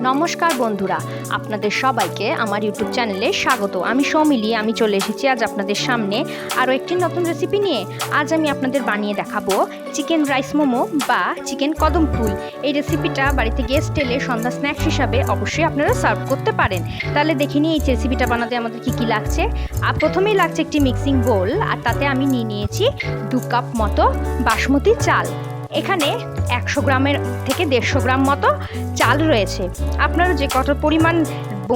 নমস্কার বন্ধুরা, আপনাদের সবাইকে আমার ইউটিউব চ্যানেলে স্বাগত। আমি সৌমিলি, আমি চলে এসেছি আজ আপনাদের সামনে আরও একটি নতুন রেসিপি নিয়ে। আজ আমি আপনাদের বানিয়ে দেখাবো চিকেন রাইস মোমো বা চিকেন কদম ফুল। এই রেসিপিটা বাড়িতে গেস্ট এলে সন্ধ্যা স্ন্যাক্স হিসাবে অবশ্যই আপনারা সার্ভ করতে পারেন। তাহলে দেখে নিই এই রেসিপিটা বানাতে আমাদের কী কী লাগছে। আর প্রথমেই লাগছে একটি মিক্সিং বোল, আর তাতে আমি নিয়েছি 2 কাপ মতো বাসমতি চাল। এখানে 100 গ্রামের থেকে 150 গ্রাম মতো চাল রয়েছে। আপনারা যে কত পরিমাণ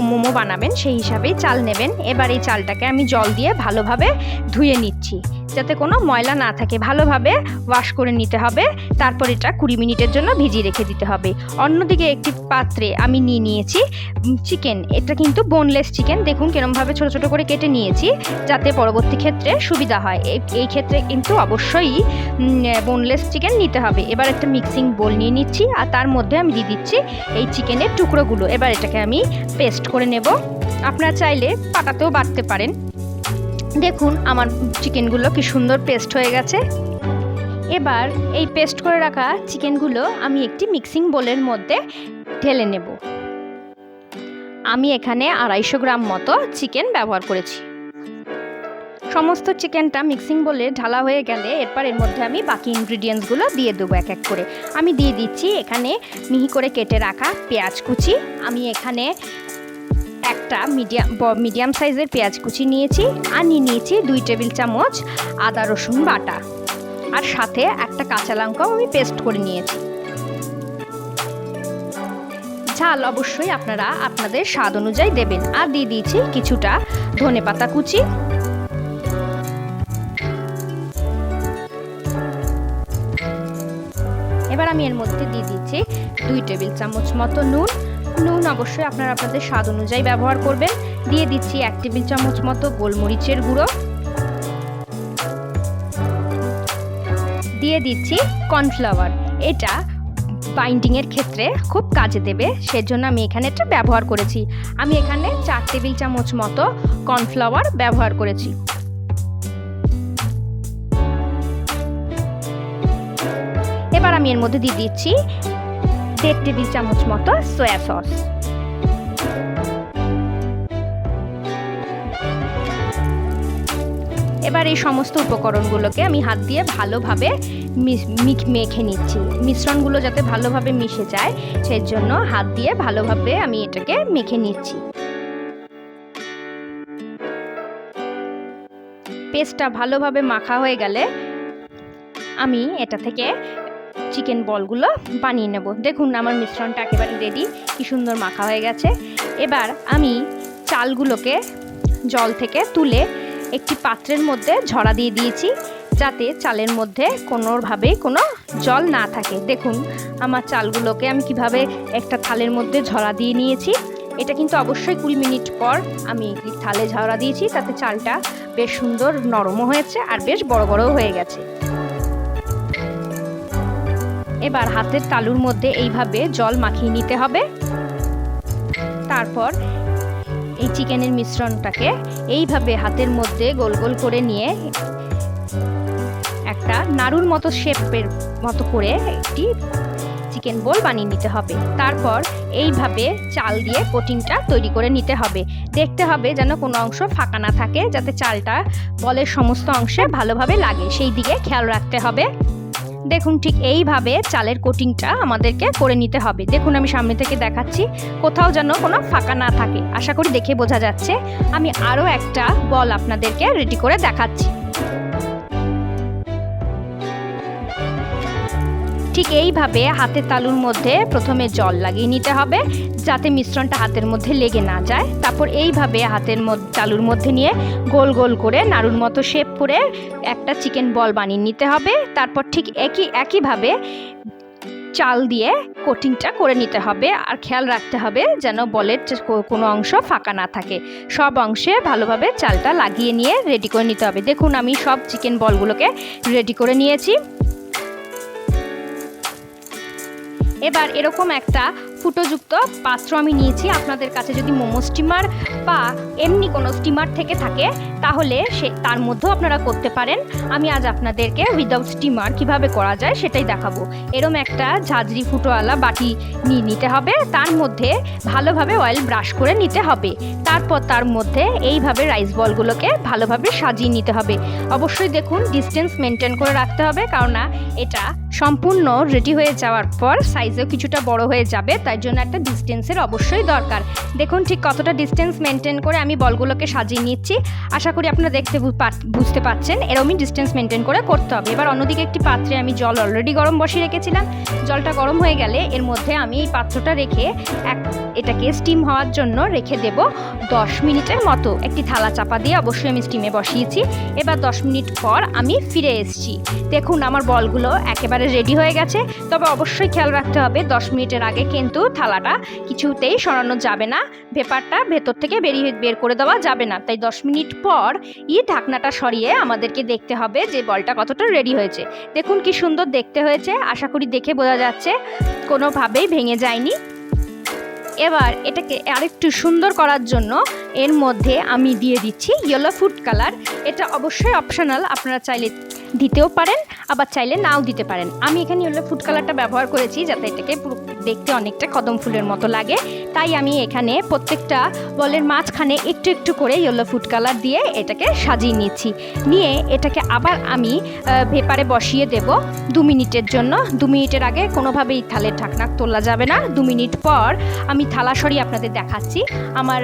মোমো বানাবেন সেই হিসাবেই চাল নেবেন। এবার এই চালটাকে আমি জল দিয়ে ভালোভাবে ধুয়ে নিচ্ছি, যাতে কোনো ময়লা না থাকে। ভালোভাবে ওয়াশ করে নিতে হবে, তারপর এটা 20 মিনিটের জন্য ভিজিয়ে রেখে দিতে হবে। অন্যদিকে একটি পাত্রে আমি নিয়েছি চিকেন। এটা কিন্তু বোনলেস চিকেন, দেখুন কিরমভাবে ছোট ছোট করে কেটে নিয়েছি, যাতে পরবর্তী ক্ষেত্রে সুবিধা হয়। এই ক্ষেত্রে কিন্তু অবশ্যই বোনলেস চিকেন নিতে হবে। এবার একটা মিক্সিং বোল নিয়ে নিচ্ছি, আর তার মধ্যে আমি দিয়ে দিচ্ছি এই চিকেনের টুকরোগুলো। এবার এটাকে আমি পেস্ট করে নেব। আপনারা চাইলে পাটাতেও বাটতে পারেন। দেখুন আমার চিকেনগুলো কি সুন্দর পেস্ট হয়ে গেছে। এবার এই পেস্ট করে রাখা চিকেনগুলো আমি একটি মিক্সিং বোলের মধ্যে ঢেলে নেব। আমি এখানে 250 গ্রাম মতো চিকেন ব্যবহার করেছি। সমস্ত চিকেনটা মিক্সিং বোলে ঢালা হয়ে গেলে এরপর এর মধ্যে আমি বাকি ইনগ্রিডিয়েন্টসগুলো দিয়ে দেবো এক এক করে। আমি দিয়ে দিচ্ছি এখানে মিহি করে কেটে রাখা পেঁয়াজ কুচি। আমি এখানে একটা মিডিয়াম সাইজের পেঁয়াজ কুচি নিয়েছি, আর নিয়েছি 2 টেবিল চামচ আদা রসুন বাটা, আর সাথে একটা কাঁচা লঙ্কাও আমি পেস্ট করে নিয়েছি। ঝাল অবশ্যই আপনারা আপনাদের স্বাদ অনুযায়ী দেবেন। আর দিয়ে দিয়েছি কিছুটা ধনেপাতা কুচি। এবার আমি এর মধ্যে দিয়ে দিচ্ছি 2 টেবিল চামচ মতো নুন অবশ্যই আপনারা আপনাদের স্বাদ অনুযায়ী ব্যবহার করবেন। দিয়ে দিচ্ছি 1 টেবিল চামচ মতো গোলমরিচের গুঁড়ো। দিয়ে দিচ্ছি কর্নফ্লাওয়ার। এটা বাইন্ডিংয়ের ক্ষেত্রে খুব কাজে দেবে, সেজন্য আমি এখানে এটা ব্যবহার করেছি। আমি এখানে 4 টেবিল চামচ মতো কর্নফ্লাওয়ার ব্যবহার করেছি। এবার আমি এর মধ্যে দিয়ে দিচ্ছি 1.5 টেবিল চামচ মতো সয়া সস। এবার এই সমস্ত উপকরণগুলোকে আমি হাত দিয়ে ভালোভাবে মেখে নিচ্ছি। মিশ্রণগুলো যাতে ভালোভাবে মিশে যায় সেই জন্য হাত দিয়ে ভালোভাবে আমি এটাকে মেখে নিচ্ছি। পেস্টটা ভালোভাবে মাখা হয়ে গেলে আমি এটা থেকে চিকেন বলগুলো বানিয়ে নেব। দেখুন আমার মিশ্রণটা একেবারে রেডি, কি সুন্দর মাখা হয়ে গেছে। এবার আমি চালগুলোকে জল থেকে তুলে একটি পাত্রের মধ্যে ঝরা দিয়ে দিয়েছি, যাতে চালের মধ্যে কোনোভাবেই কোনো জল না থাকে। দেখুন আমার চালগুলোকে আমি কিভাবে একটা থালের মধ্যে ঝরা দিয়ে নিয়েছি। এটা কিন্তু অবশ্যই 20 মিনিট পর আমি থালে ঝরা দিয়েছি, তাতে চালটা বেশ সুন্দর নরমও হয়েছে আর বেশ বড় বড়ও হয়ে গেছে। এবার হাতের তালুর মধ্যে এইভাবে জল মাখিয়ে নিতে হবে। তারপর এই চিকেনের মিশ্রণটাকে এইভাবে হাতের মধ্যে গোল গোল করে নিয়ে একটা নাড়ুর মতো শেপের মতো করে একটি চিকেন বোল বানিয়ে নিতে হবে। তারপর এইভাবে চাল দিয়ে কোটিংটা তৈরি করে নিতে হবে। দেখতে হবে যেন কোনো অংশ ফাঁকা না থাকে, যাতে চালটা বলের সমস্ত অংশে ভালোভাবে লাগে, সেই দিকে খেয়াল রাখতে হবে। দেখুন ঠিক এইভাবে চালের কোটিংটা আমাদেরকে করে নিতে হবে। দেখুন আমি সামনে থেকে দেখাচ্ছি, কোথাও যেন কোনো ফাঁকা না থাকে। আশা করি দেখে বোঝা যাচ্ছে। আমি আরও একটা বল আপনাদেরকে রেডি করে দেখাচ্ছি। ঠিক এইভাবে হাতের তালুর মধ্যে প্রথমে জল লাগিয়ে নিতে হবে, যাতে মিশ্রণটা হাতের মধ্যে লেগে না যায়। তারপর এইভাবে হাতের তালুর মধ্যে নিয়ে গোল গোল করে নাড়ুর মতো শেপ করে একটা চিকেন বল বানিয়ে নিতে হবে। তারপর ঠিক একইভাবে চাল দিয়ে কোটিংটা করে নিতে হবে, আর খেয়াল রাখতে হবে যেন বলের কোনো অংশ ফাঁকা না থাকে। সব অংশে ভালোভাবে চালটা লাগিয়ে নিয়ে রেডি করে নিতে হবে। দেখুন আমি সব চিকেন বলগুলোকে রেডি করে নিয়েছি। এবার এরকম একটা ফুটোযুক্ত পাত্র আমি নিয়েছি। আপনাদের কাছে যদি মোমো স্টিমার বা এমনি কোনো স্টিমার থেকে থাকে তাহলে তার মধ্যেও আপনারা করতে পারেন। আমি আজ আপনাদেরকে উইদাউট স্টিমার কিভাবে করা যায় সেটাই দেখাবো। এরম একটা ঝাঁঝরি ফুটোওয়ালা বাটি নিয়ে নিতে হবে, তার মধ্যে ভালোভাবে অয়েল ব্রাশ করে নিতে হবে। তারপর তার মধ্যে এইভাবে রাইস বলগুলোকে ভালোভাবে সাজিয়ে নিতে হবে। অবশ্যই দেখুন ডিস্টেন্স মেনটেন করে রাখতে হবে, কারণ এটা সম্পূর্ণ রেডি হয়ে যাওয়ার পর সাইজেও কিছুটা বড় হয়ে যাবে, তাই জন্য একটা ডিস্টেন্সের অবশ্যই দরকার। দেখুন ঠিক কতটা ডিস্টেন্স মেনটেন করে আমি বলগুলোকে সাজিয়ে নিচ্ছি। আশা করি আপনারা বুঝতে পারছেন এরকমই ডিস্টেন্স মেনটেন করে করতে হবে। এবার অন্যদিকে একটি পাত্রে আমি জল অলরেডি গরম বসিয়ে রেখেছিলাম। জলটা গরম হয়ে গেলে এর মধ্যে আমি এই পাত্রটা রেখে এটাকে স্টিম হওয়ার জন্য রেখে দেব 10 মিনিটের মতো। একটি থালা চাপা দিয়ে অবশ্যই আমি স্টিমে বসিয়েছি। এবার 10 মিনিট পর আমি ফিরে এসেছি। দেখুন আমার বলগুলো একেবারে রেডি হয়ে গেছে। তবে অবশ্যই খেয়াল রাখতে হবে 10 মিনিটের আগে কিন্তু থালাটা কিছুতেই সরানো যাবে না, ভেপারটা ভেতর থেকে বের করে দেওয়া যাবে না। তাই 10 মিনিট পর ঢাকনাটা সরিয়ে আমাদেরকে দেখতে হবে যে বলটা কতটা রেডি হয়েছে। দেখুন কি সুন্দর দেখতে হয়েছে, আশা করি দেখে বোঝা যাচ্ছে কোনোভাবেই ভেঙে যায়নি। এবার এটাকে আরেকটু সুন্দর করার জন্য এর মধ্যে আমি দিয়ে দিচ্ছি ইয়েলো ফুড কালার। এটা অবশ্যই অপশনাল, আপনারা চাইলে দিতেও পারেন আবার চাইলে নাও দিতে পারেন। আমি এখানে ইয়েলো ফুড কালারটা ব্যবহার করেছি যাতে এটাকে দেখতে অনেকটা কদম ফুলের মতো লাগে। তাই আমি এখানে প্রত্যেকটা বলের মাঝখানে একটু একটু করে ইয়েলো ফুড কালার দিয়ে এটাকে সাজিয়ে নিচ্ছি। নিয়ে এটাকে আবার আমি ভেপারে বসিয়ে দেব 2 মিনিটের জন্য। 2 মিনিটের আগে কোনোভাবেই থালের ঢাকনা তোলা যাবে না। 2 মিনিট পর আমি থালা সরিয়ে আপনাদের দেখাচ্ছি আমার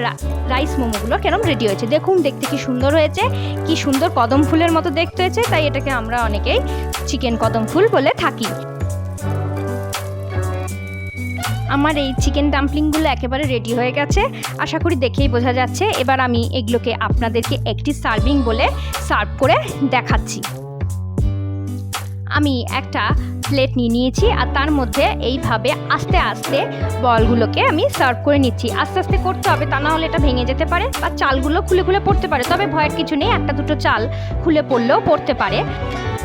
রাইস মোমোগুলো কেরম রেডি হয়েছে। দেখুন দেখতে কি সুন্দর হয়েছে, কি সুন্দর কদম ফুলের মতো দেখতে হয়েছে। তাই এটাকে আমরা অনেকেই চিকেন কদম ফুল বলে থাকি। আমার এই চিকেন ডাম্পলিংগুলো একেবারে রেডি হয়ে গেছে, আশা করি দেখেই বোঝা যাচ্ছে। এবার আমি এগুলোকে আপনাদেরকে একটি সার্ভিং বলে সার্ভ করে দেখাচ্ছি। আমি একটা প্লেট নিয়ে নিয়েছি আর তার মধ্যে এইভাবে আস্তে আস্তে বলগুলোকে আমি সার্ভ করে নিচ্ছি। আস্তে আস্তে করতে হবে, তা না হলে এটা ভেঙে যেতে পারে বা চালগুলো খুলে খুলে পড়তে পারে। তবে ভয়ের কিছু নেই, একটা দুটো চাল খুলে পড়লেও পড়তে পারে,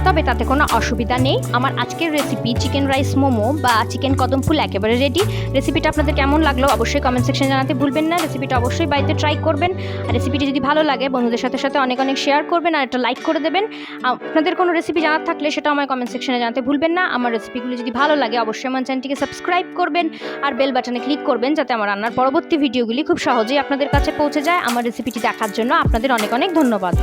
তবে তাতে কোনো অসুবিধা নেই। আমার আজকের রেসিপি চিকেন রাইস মোমো বা চিকেন কদম ফুল একেবারে রেডি। রেসিপিটা আপনাদের কেমন লাগলো অবশ্যই কমেন্ট সেকশনে জানাতে ভুলবেন না। রেসিপিটা অবশ্যই বাড়িতে ট্রাই করবেন। আর রেসিপিটি যদি ভালো লাগে বন্ধুদের সাথে সাথে অনেক অনেক শেয়ার করবেন আর একটা লাইক করে দেবেন। আপনাদের কোনো রেসিপি জানার থাকলে সেটা আমার কমেন্ট সেকশনে জানাতে ভুলবেন না। আমার রেসিপিগুলো যদি ভালো লাগে অবশ্যই আমার চ্যানেলটিকে সাবস্ক্রাইব করবেন আর বেল বাটনে ক্লিক করবেন যাতে আমার রান্নার পরবর্তী ভিডিওগুলি খুব সহজেই আপনাদের কাছে পৌঁছে যায়। আমার রেসিপিটি দেখার জন্য আপনাদের অনেক অনেক ধন্যবাদ।